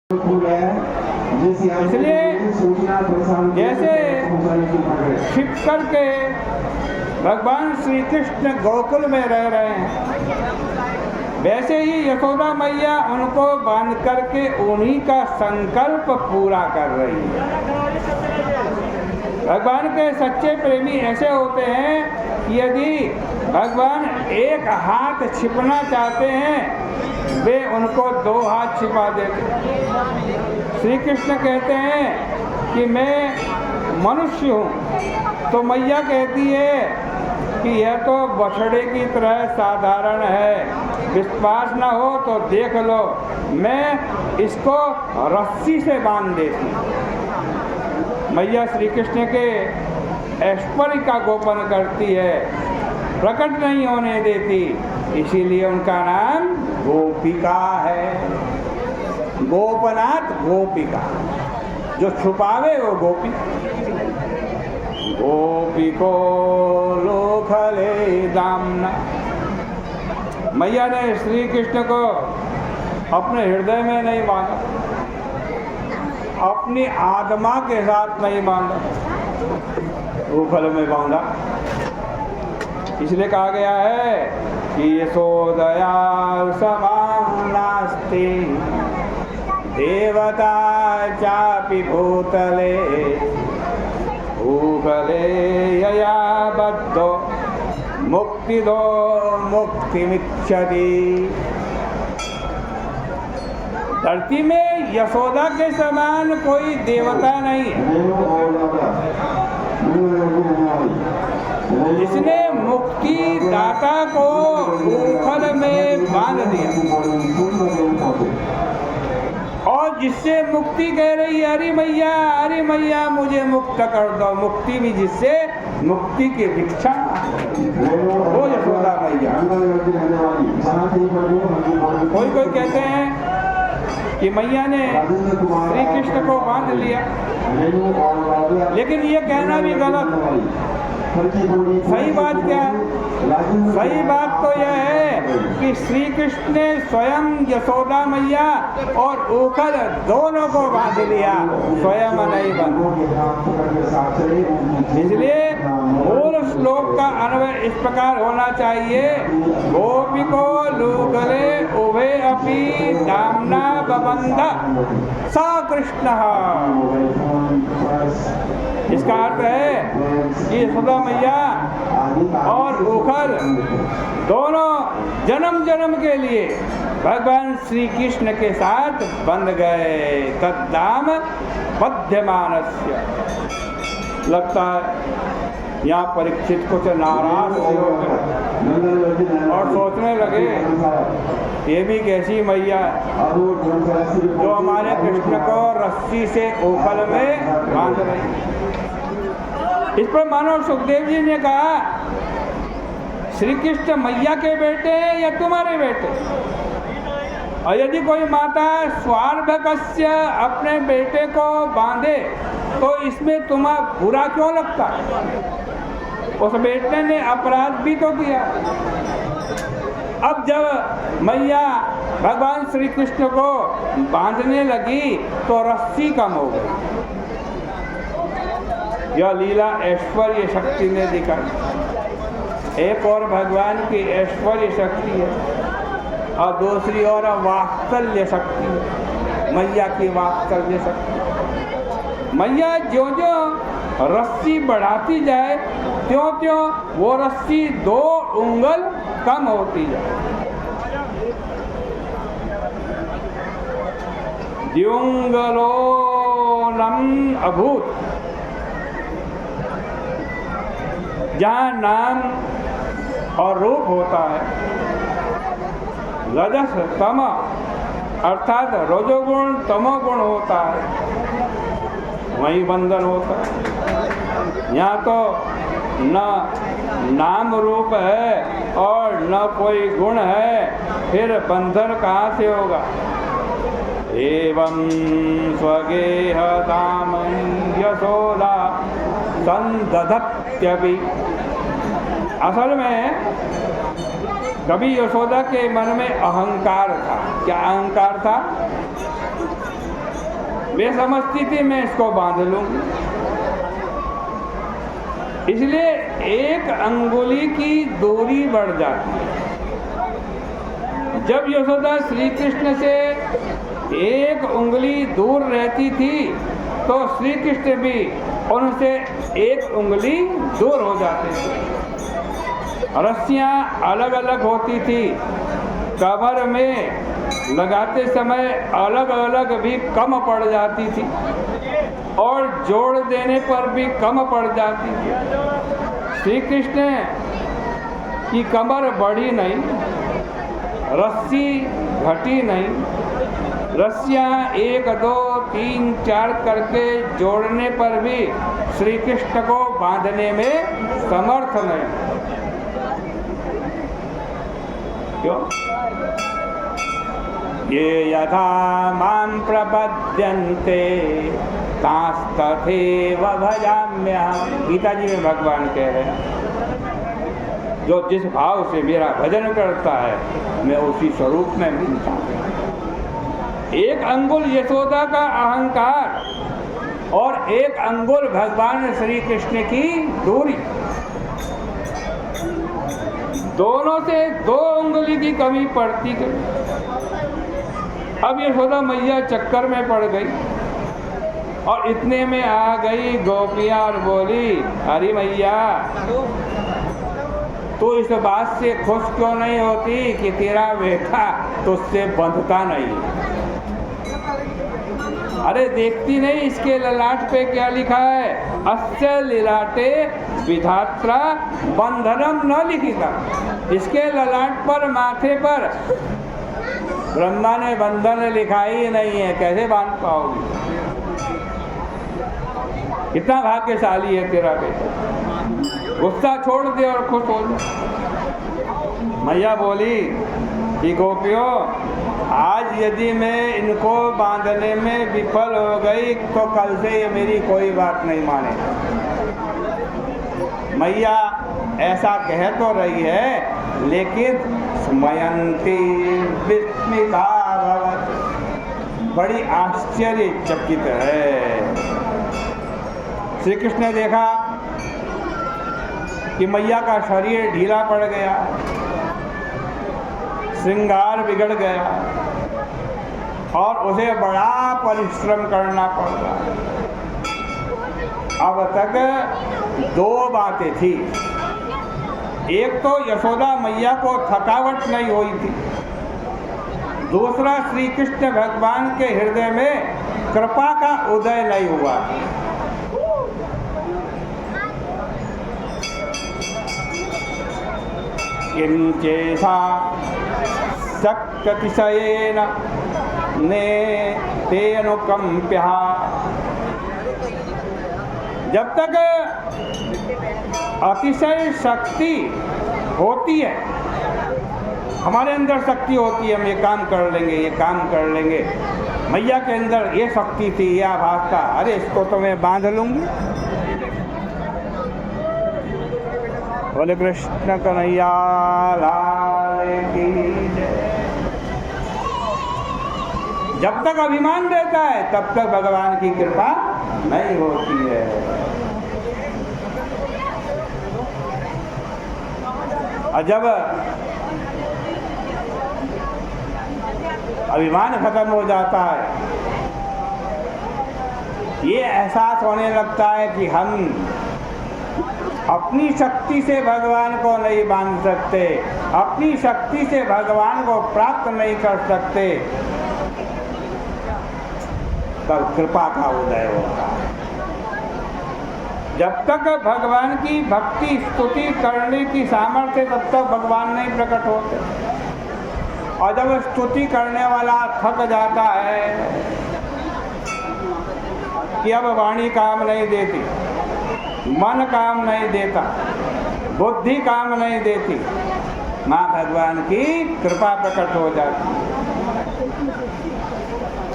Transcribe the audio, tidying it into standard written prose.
इसलिए जैसे छिप करके भगवान श्री कृष्ण गोकुल में रह रहे हैं, वैसे ही यशोदा मैया उनको बांध करके उन्हीं का संकल्प पूरा कर रही है। भगवान के सच्चे प्रेमी ऐसे होते हैं कि यदि भगवान एक हाथ छिपना चाहते हैं, वे उनको दो हाथ छिपा देते। श्री कृष्ण कहते हैं कि मैं मनुष्य हूँ, तो मैया कहती है कि यह तो बछड़े की तरह साधारण है, विश्वास न हो तो देख लो, मैं इसको रस्सी से बांध देती। मैया श्री कृष्ण के ऐश्वर्य का गोपन करती है, प्रकट नहीं होने देती, इसीलिए उनका नाम गोपिका है। गोपनाथ गोपिका, जो छुपावे वो गोपी। गोपिको लोखले दामना। मैया ने श्री कृष्ण को अपने हृदय में नहीं बांधा, अपनी आत्मा के साथ नहीं बांधा, उखल में बांधा। इसलिए कहा गया है कि यशोदया समान नास्ति देवता चापि भूतले उखले यया बद्धो मुक्तिदो मुक्तिमिच्छति। धरती में यशोदा के समान कोई देवता नहीं है जिसने मुक्ति दाता को उखल में बांध दिया और जिससे मुक्ति कह रही है, अरे मैया मुझे मुक्त कर दो। मुक्ति भी जिससे मुक्ति की भिक्षा, वो यशोदा मैया। कोई कहते हैं कि मैया ने श्री कृष्ण को बांध लिया, लेकिन ये कहना भी गलत है। सही बात क्या है? सही बात तो यह है कि श्री कृष्ण ने स्वयं यशोदा मैया और उखल दोनों को बांध लिया, स्वयं नहीं बंधा। इसलिए मूल श्लोक का अन्वय इस प्रकार होना चाहिए, गोपिको लूकले उभे अपि दाम्ना बबंध स कृष्ण। इसका अर्थ है कि यशोदा मैया और उखल दोनों जन्म जन्म के लिए भगवान श्री कृष्ण के साथ बंध गए। तद्दाम बध्यमानस्य। लगता है यहाँ परीक्षित कुछ नाराज हो गए और सोचने लगे, ये भी कैसी मैया जो हमारे कृष्ण को रस्सी से उखल में बांध रही। इस पर मानो सुखदेव जी ने कहा, श्री कृष्ण मैया के बेटे हैं या तुम्हारे बेटे? और यदि कोई माता स्वार्भकस्य अपने बेटे को बांधे तो इसमें तुम्हें बुरा क्यों लगता? उस बेटे ने अपराध भी तो किया। अब जब मैया भगवान श्री कृष्ण को बांधने लगी तो रस्सी कम हो गई। यह लीला ऐश्वर्य शक्ति ने दिखाई। एक और भगवान की ऐश्वर्य शक्ति है और दूसरी ओर वात्सल्य शक्ति है, मैया की वात्सल्य शक्ति। मैया जो जो रस्सी बढ़ाती जाए त्यों त्यों वो रस्सी 2 उंगल कम होती जाए। द्युंगलो नम अभूत। जहाँ नाम और रूप होता है, रजस तम अर्थात रजोगुण तमोगुण होता है, वहीं बंधन होता है। यहाँ तो न नाम रूप है और न कोई गुण है, फिर बंधन कहाँ से होगा? एवं स्वगेह दामनी यशोदा संदधत्यपि। असल में कभी यशोदा के मन में अहंकार था। क्या अहंकार था? वे समझती थी मैं इसको बांध लूंगी। इसलिए एक अंगुली की दूरी बढ़ जाती है। जब यशोदा श्री कृष्ण से एक उंगली दूर रहती थी तो श्री कृष्ण भी उनसे एक उंगली दूर हो जाते थे। रस्सियाँ अलग अलग होती थी, कमर में लगाते समय अलग अलग भी कम पड़ जाती थी और जोड़ देने पर भी कम पड़ जाती थी। श्री कृष्ण की कमर बढ़ी नहीं, रस्सी घटी नहीं। रस्सियाँ 1, 2, 3, 4 करके जोड़ने पर भी श्री कृष्ण को बांधने में समर्थ नहीं। क्यों? ये यथा मां प्रपद्यन्ते तास्तथैव भजाम्यहम्। गीता जी में भगवान कह रहे हैं, जो जिस भाव से मेरा भजन करता है मैं उसी स्वरूप में मिलता हूँ। एक अंगुल यशोदा का अहंकार और एक अंगुल भगवान श्री कृष्ण की दूरी, दोनों से 2 उंगली की कमी पड़ती गई। अब यशोदा मैया चक्कर में पड़ गई और इतने में आ गई गोपियाँ और बोली, अरे मैया तो इस बात से खुश क्यों नहीं होती कि तेरा बेटा तुझसे बंधता नहीं? अरे देखती नहीं इसके ललाट पे क्या लिखा है? अस्य ललाटे विधात्रा बंधनम न लिखिता। इसके ललाट पर, माथे पर ब्रह्मा ने बंधन लिखा ही नहीं है, कैसे बांध पाओगी? कितना भाग्यशाली है तेरा बेटा। गुस्सा छोड़ दे और खुश हो जा। मैया बोली कि गोपियों, आज यदि मैं इनको बांधने में विफल हो गई तो कल से ये मेरी कोई बात नहीं माने। मैया ऐसा कह तो रही है लेकिन स्मयंती विस्मिता भवत्, बड़ी आश्चर्यचकित है। श्री कृष्ण ने देखा कि मैया का शरीर ढीला पड़ गया, श्रृंगार बिगड़ गया और उसे बड़ा परिश्रम करना पड़ रहा। अब तक 2 बातें थी। एक तो यशोदा मैया को थकावट नहीं हुई थी, दूसरा श्री कृष्ण भगवान के हृदय में कृपा का उदय नहीं हुआ। किंचेषा शक्तिशयेन ने तेनुकंप्यः। जब तक अतिशय शक्ति होती है, हमारे अंदर शक्ति होती है, हम ये काम कर लेंगे, ये काम कर लेंगे। मैया के अंदर ये शक्ति थी, यह आभास था, अरे इसको तो मैं बांध लूंगी। बोले कृष्ण कन्हैया लाल की जय। जब तक अभिमान रहता है तब तक भगवान की कृपा नहीं होती है। और जब अभिमान खत्म हो जाता है, ये एहसास होने लगता है कि हम अपनी शक्ति से भगवान को नहीं बांध सकते, अपनी शक्ति से भगवान को प्राप्त नहीं कर सकते, तब कृपा का उदय होता है। जब तक भगवान की भक्ति स्तुति करने की सामर्थ्य, तब तक भगवान नहीं प्रकट होते। और जब स्तुति करने वाला थक जाता है कि अब वाणी काम नहीं देती, मन काम नहीं देता, बुद्धि काम नहीं देती, माँ भगवान की कृपा प्रकट हो जाती है।